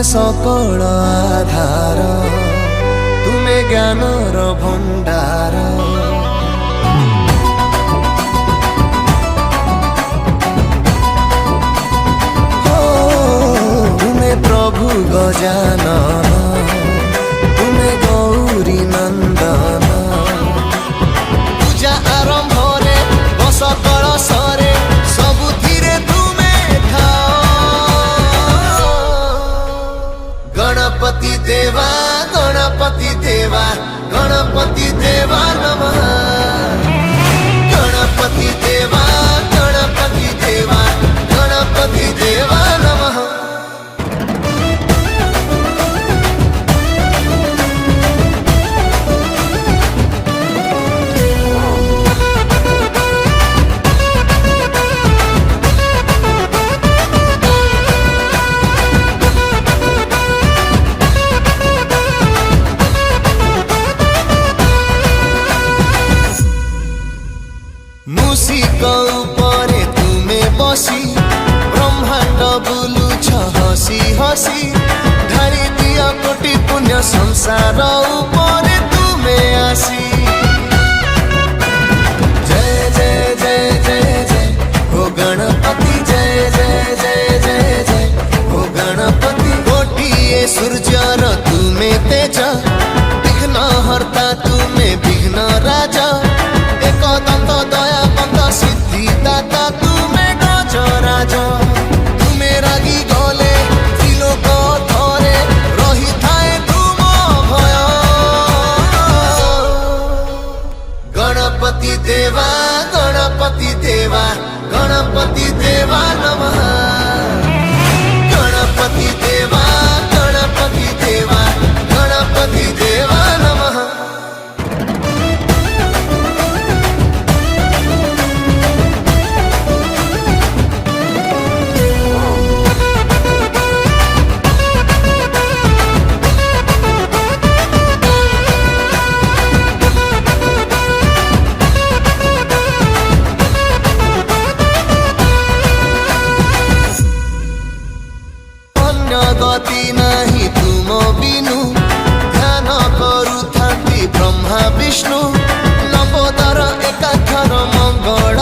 सकल आधार तुमे ज्ञानर भंडार तुमे प्रभु गजानन तुमे गौरी नंदन पूजा आरंभ रे बस कलशरे सबुथिरे तुमे थाओ गणपति देवा गणपति देवा गणपति देवा नमः गणपति देवा गणपति देवा गणपति देवा नमः मूषिक उपरे तुमे बसी ब्रह्मांड बुलुछ हसी हसी धारी दिया कोटि पुण्य संसार उपरे तुमे आसी जय जय जय जय जय हो गणपति जय जय जय जय जय हो गणपति कोटिए सूर्यर तुमे तेज विघ्न हर्ता तुमे विघ्न राजा एक दंत दया बंद सिद्धि दाता तुमे गजराज तुमे रागी गले त्रिलोक थरे रही थाए तुम भय गणपति देवा गणपति देवा गणपति देवा नमः गणपति देवा गणपति देवा गणपति देवा नमः गति नहीं तुम बिनु ध्यान करूथांती ब्रह्मा विष्णु लंबोदर एकाक्षर मंगल